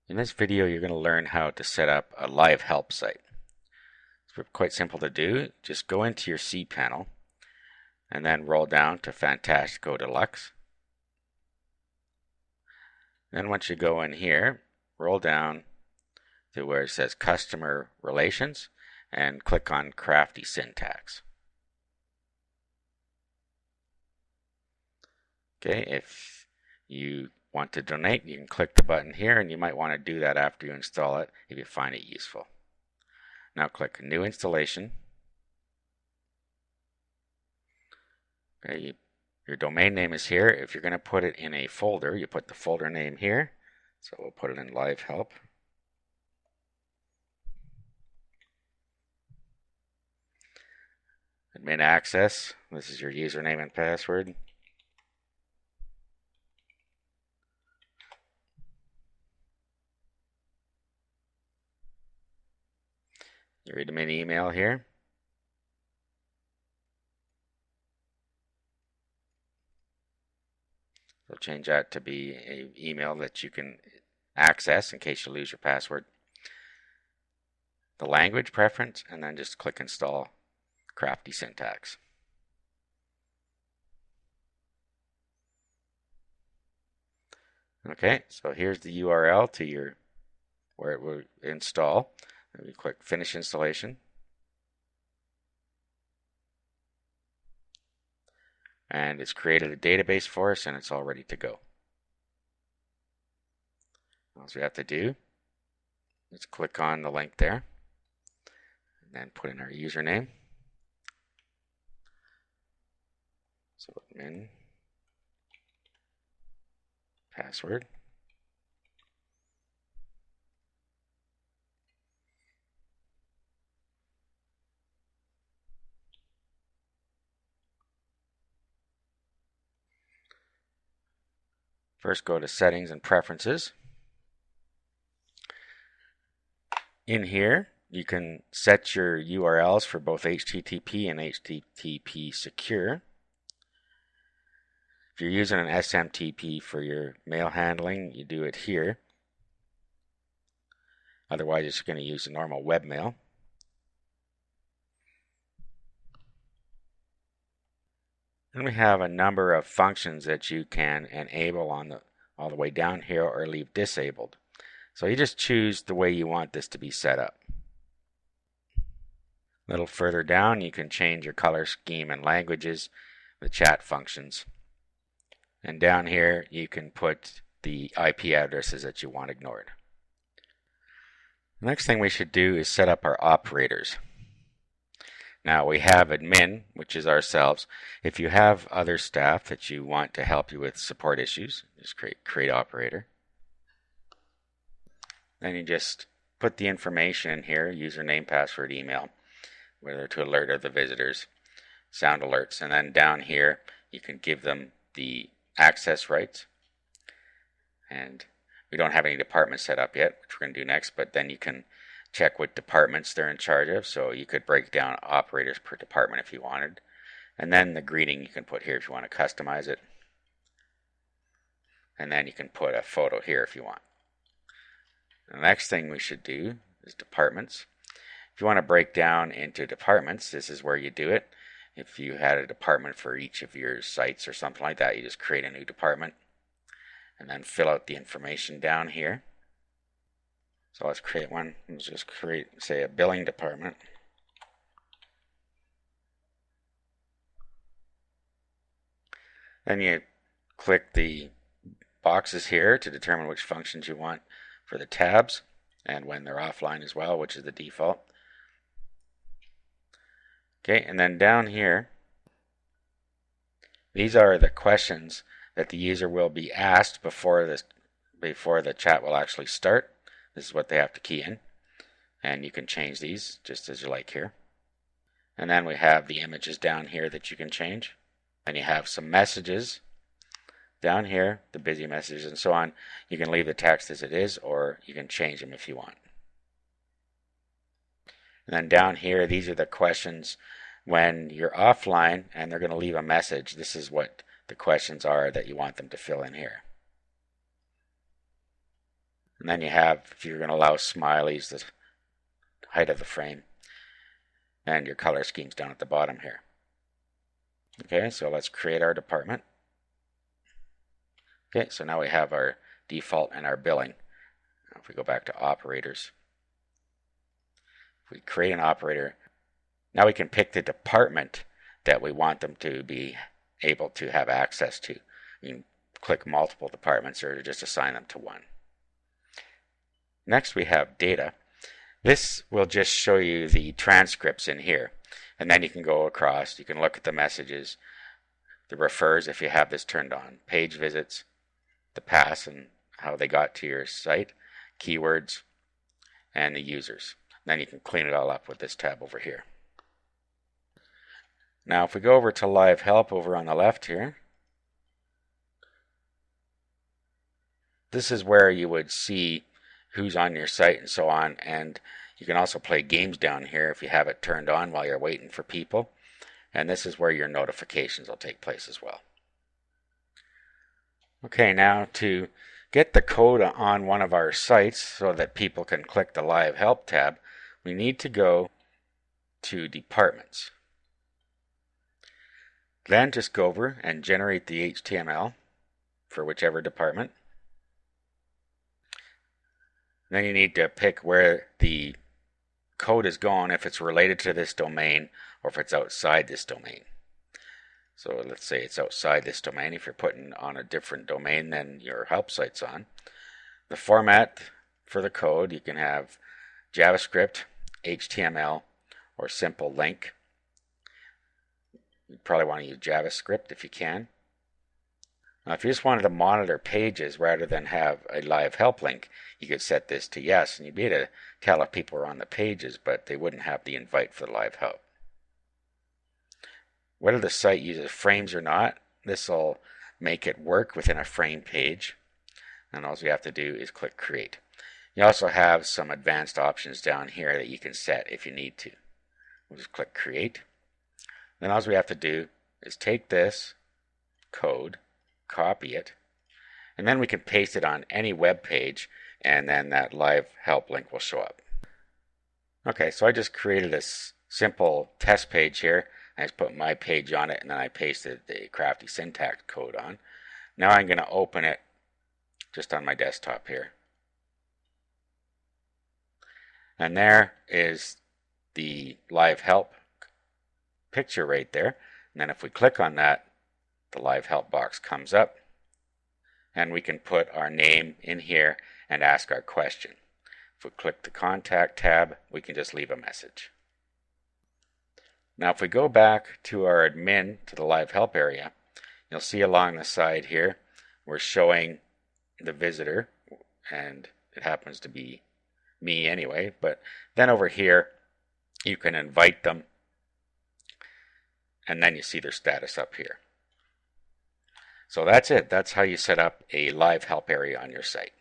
In this video, you're going to learn how to set up a live help site. It's quite simple to do. Just go into your cPanel and then roll down to Fantastico Deluxe. Then once you go in here, roll down to where it says Customer Relations and click on Crafty Syntax. Okay, if you want to donate, you can click the button here, and you might want to do that after you install it if you find it useful. Now click New Installation. Okay, your domain name is here. If you're going to put it in a folder, you put the folder name here. So we'll put it in Live Help. Admin access. This is your username and password. Your admin email here. So change that to be an email that you can access in case you lose your password. The language preference, and then just click Install Crafty Syntax. Okay, so here's the URL to where it will install. And we click Finish Installation. And it's created a database for us, and it's all ready to go. All we have to do is click on the link there, and then put in our username. So admin, password. First, go to Settings and Preferences. In here, you can set your URLs for both HTTP and HTTP secure. If you're using an SMTP for your mail handling, you do it here. Otherwise, you're just going to use a normal webmail. And we have a number of functions that you can enable all the way down here or leave disabled. So you just choose the way you want this to be set up. A little further down, you can change your color scheme and languages, the chat functions. And down here, you can put the IP addresses that you want ignored. The next thing we should do is set up our operators. Now we have admin, which is ourselves. If you have other staff that you want to help you with support issues, just create operator. Then you just put the information in here, username, password, email, whether to alert the visitors, sound alerts, and then down here you can give them the access rights. And we don't have any departments set up yet, which we're going to do next, but then you can check what departments they're in charge of. So you could break down operators per department if you wanted. And then the greeting you can put here if you want to customize it. And then you can put a photo here if you want. The next thing we should do is departments. If you want to break down into departments, this is where you do it. If you had a department for each of your sites or something like that, you just create a new department and then fill out the information down here. So let's create one. Let's just create, say, a billing department. Then you click the boxes here to determine which functions you want for the tabs and when they're offline as well, which is the default. Okay, and then down here, these are the questions that the user will be asked before the chat will actually start. This is what they have to key in, and you can change these just as you like here. And then we have the images down here that you can change. And you have some messages down here, the busy messages and so on. You can leave the text as it is, or you can change them if you want. And then down here, these are the questions when you're offline and they're going to leave a message. This is what the questions are that you want them to fill in here. And then you have, if you're going to allow smileys, the height of the frame, and your color schemes down at the bottom here. Okay, so let's create our department. Okay, so now we have our default and our billing. Now if we go back to operators, if we create an operator, now we can pick the department that we want them to be able to have access to. You can click multiple departments or just assign them to one. Next we have data. This will just show you the transcripts in here, and then you can go across, you can look at the messages, the refers if you have this turned on, page visits, the paths and how they got to your site, keywords, and the users. Then you can clean it all up with this tab over here. Now if we go over to Live Help over on the left here, this is where you would see who's on your site and so on, and you can also play games down here if you have it turned on while you're waiting for people, and this is where your notifications will take place as well. Okay, now to get the code on one of our sites so that people can click the Live Help tab, we need to go to Departments. Then just go over and generate the HTML for whichever department. Then you need to pick where the code is going, if it's related to this domain or if it's outside this domain. So let's say it's outside this domain if you're putting on a different domain than your help site's on. The format for the code, you can have JavaScript, HTML, or simple link. You probably want to use JavaScript if you can. Now if you just wanted to monitor pages rather than have a live help link, you could set this to yes, and you'd be able to tell if people are on the pages, but they wouldn't have the invite for the live help. Whether the site uses frames or not, this will make it work within a frame page, and all you have to do is click Create. You also have some advanced options down here that you can set if you need to. We'll just click Create. Then all we have to do is take this code, copy it, and then we can paste it on any web page, and then that live help link will show up. Okay, so I just created this simple test page here. I just put my page on it, and then I pasted the crafty syntax code on. Now I'm going to open it just on my desktop here. And there is the live help picture right there. And then if we click on that, the live help box comes up, and we can put our name in here and ask our question. If we click the contact tab, we can just leave a message. Now if we go back to our admin, to the live help area, you'll see along the side here we're showing the visitor, and it happens to be me anyway, but then over here you can invite them, and then you see their status up here. So that's it. That's how you set up a live help area on your site.